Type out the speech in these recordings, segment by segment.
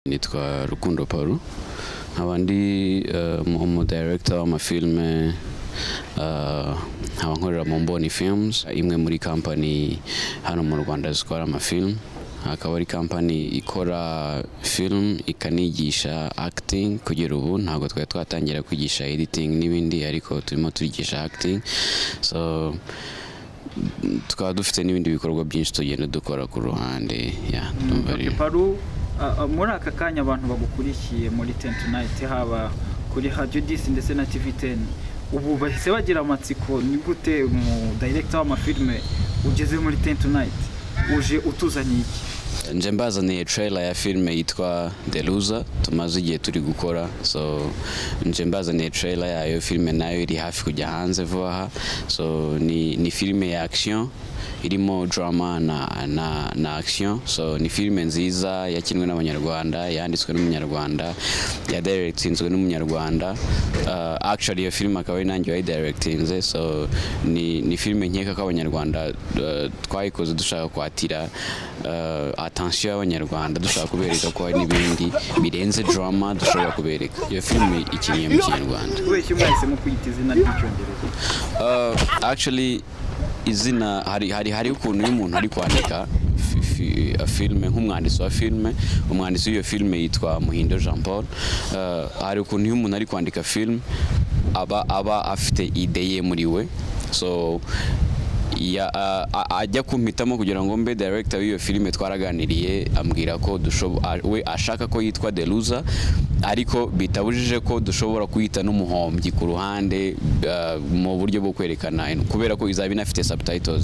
nitwa Rukundo Paru nkaba ndi umu director w'amafilme nkaba nkorera mu Mboni Films, imwe muri company hano mu Rwanda zikora amafilm. Akaba ari company ikora film ikanigisha acting. Kugera ubu ntabwo twatangira kwigisha editing n'ibindi, ariko turimo turigisha acting. So tukaba dufite n'ibindi bikorwa byinshi tugenda dukora ku ruhande. Paru, muri aka kanya abantu bagukurikiye muri 10 Tonight, haba kuri Radio 10 ndetse na TV10, ubu bahise bagira amatsiko, ni gute mu director w'amafilme ugeze muri 10 Tonight uje utuzaniye iki? Nje mbazaniye trailer ya filme yitwa The Loser, tumaze igihe turi gukora. So nje mbazaniye trailer yayo, filme nayo iri hafi kujya hanze vuba aha. So ni filme ya action irimo drama na action. So ni filme nziza yakinwe n'abanyarwanda, yanditswe n'umunyarwanda, ya directinzwe n'umunyarwanda. Actually iyo filme akaba ari nanjye wayi directinze. So ni filme nkeka ko abanyarwanda twayikoze dushaka kwatira attention y'abanyarwanda, dushaka kubereka ko hari n'ibindi birenze drama dushobora kubereka. Iyo filme ikiniye mu Kinyarwanda. Wese mwahisemo kwita izina ry'icyongereza? Actually izina hari ukuntu umuntu ari kwandika filme nk'umwanditsi wa filme. Umwanditsi w'iyo filme yitwa Muhindo Jean Paul. Hari ukuntu umuntu ari kwandika film aba afite ideye muri we. So ajya kumpitamo kugira ngo mbe director w'iyo filme. Twaraganiriye ambwira ko we ashaka ko yitwa The Loser, ariko bitabujije ko dushobora kuyita n'umuhombyi ku ruhande mu buryo bwo kwerekana, kubera ko izaba inafite subtitles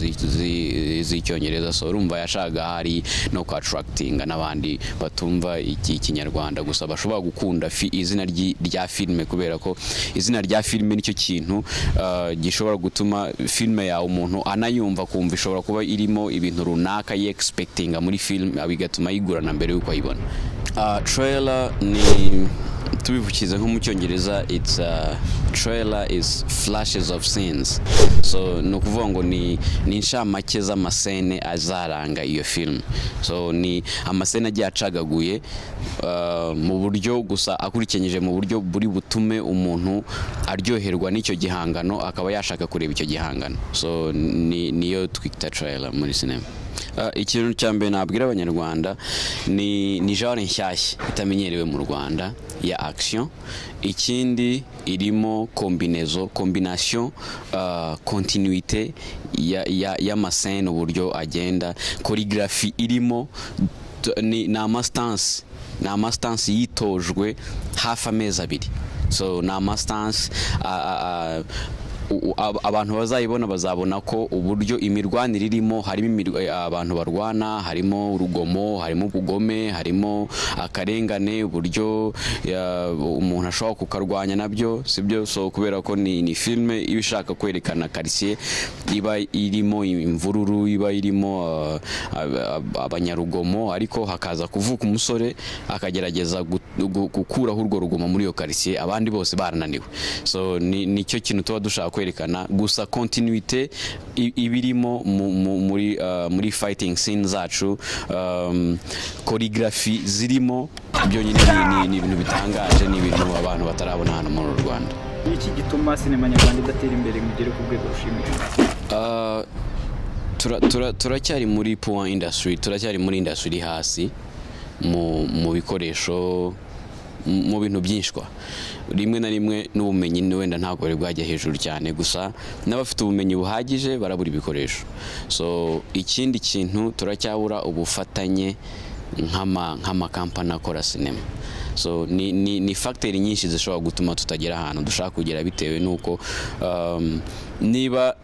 z'icyongereza. So urumva yashaka hari no kwa attracting n'abandi batumva ikinyarwanda gusa bashobora gukunda izina rya filme, kubera ko izina rya filme nicyo kintu gishobora gutuma filme yawe umuntu anayumva kumva ishobora kuba irimo ibintu runaka ye expectinga muri film, bigatuma yigurana mbere yuko ayibona. Trailer ni tubivukize nko mu Cyongereza, it's trailer is flashes of scenes. So no kuvuga ngo ni inshamake z'amasene azaranga iyo film. So ni amasene agiye acagaguye mu buryo gusa akurikiranije mu buryo buri butume umuntu aryoherwa n'icyo gihangano, akaba yashaka kureba icyo gihangano. So niyo twita trailer muri cinema. Ikintu cya mbere nabwira abanyarwanda ni genre nshyashya itamenyerewe mu Rwanda ya action. Ikindi irimo combination continuité y'amascene, uburyo agenda, choreography irimo, na amastance yitojwe hafi amezi 2. So na amastance abantu bazayibona bazabona ko uburyo imirwanire irimo, harimo abantu barwana, harimo urugomo, harimo ubugome, harimo akarengane, uburyo umuntu ashobora kukarwanya nabyo, sibyo. So kubera ko ni filme iba ishaka kwerekana quartier iba irimo imvururu, iba irimo abanyarugomo, ariko hakaza kuvuka umusore akagerageza gukuraho urwo rugomo muri iyo quartier, abandi bose barananiwe. So nicyo kintu tuba dushaka kwerekana, gusa continuité ibirimo muri fighting scene zacu, choreography zirimo, byonyine ni ibintu bitangaje, ni ibintu abantu batarabona hano mu Rwanda. Iki gituma sinema nyarwanda idatera imbere mugere ku rwego rushimishije? Turacyari muri poor industry, turacyari muri industry hasi mu bikoresho, mu bintu byinshwa. Rimwe na rimwe n'ubumenyi wenda ntabwo bari bwajya hejuru cyane, gusa n'abafite ubumenyi buhagije barabura ibikoresho. So ikindi kintu turacyabura ubufatanye nk'ama company akora cinema. So ni factor nyinshi zishobora gutuma tutagera ahantu dushaka kugera, bitewe nuko niba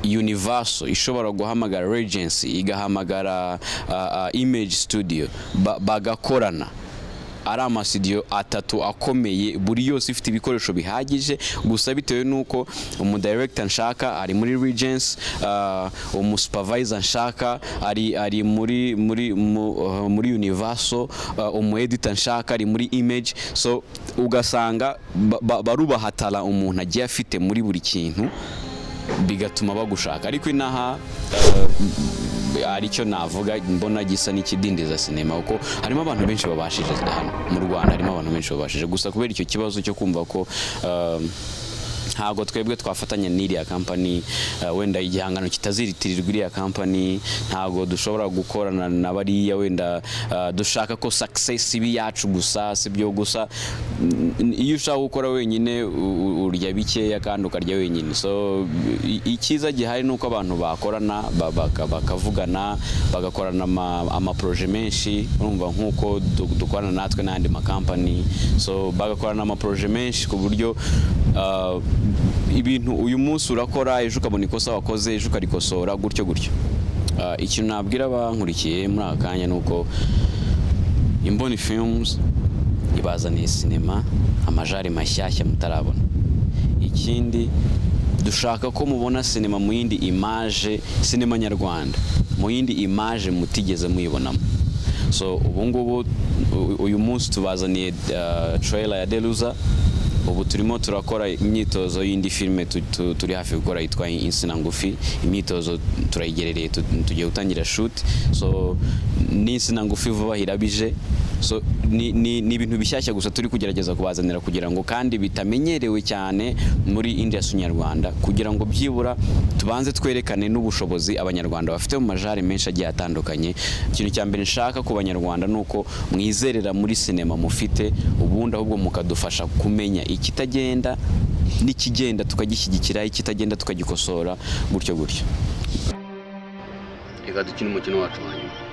Universal ishobora guhamagara Regency, igahamagara Image Studio, bagakorana, ari amasidio 3 akomeye, buri yose ifite ibikoresho bihagije, gusa bitewe nuko umudirector nshaka ari muri Regency, umusupervisor nshaka ari muri Universal, umueditor nshaka ari muri Image. So ugasanga barubahatala umuntu agiye afite muri buri kintu, bigatuma bagushaka. Ariko inaha aricyo navuga mbona gisa n'ikidindiza sinema kuko harimo abantu benshi babashije hano mu Rwanda, harimo abantu benshi babashije, gusa kubera icyo kibazo cyo kumva ko ntabwo twebwe twafatanya n'iriya company, wenda igihangano kitaziritirirwa iriya company, ntabwo dushobora gukorana na bariya, wenda dushaka ko success ibi yacu gusa, sibyo gusa. Iyo ushaka gukora wenyine urya bikeya kandi ukarya wenyine. So icyiza gihari nuko abantu bakorana bakavugana, bagakorana ama projet menshi, urumva nkuko dukorana natwe n'andi ma company, so bagakorana ama projet menshi ku buryo ibintu uyu munsi urakora ejo ukabona ikosa wakoze ejo ukarikosora gutyo. Ikintu nabwira abankurikiye muri aka kanya nuko Imboni Films ibazaniye sinema amajari mashyashya mutarabona. Ikindi dushaka ko mubona sinema mu yindi image, sinema nyarwanda mu yindi image mutigeze muyibonamo. So ubu ngubu uyu munsi tubazaniye trailer ya Deluza. Ubu turimo turakora imyitozo y'indi filme turi hafi gukora yitwa Insina Ngufi. Imyitozo turayigerereye, tugiye gutangira shoot. So ni Insina Ngufi vuba hirabije. So ni ibintu bishyashya gusa turi kugerageza kubazanira kugira ngo kandi bitamenyerewe cyane muri industry nyarwanda, kugira ngo byibura tubanze twerekane n'ubushobozi abanyarwanda bafite mu majari menshi agiye atandukanye. Ikintu cya mbere nshaka ku banyarwanda nuko mwizerera muri sinema mufite, ubundi ahubwo mukadufasha kumenya ikitagenda n'ikigenda tukagishyigikira, ikitagenda tukagikosora gutyo. Reka dukine umukino wacu hanyuma.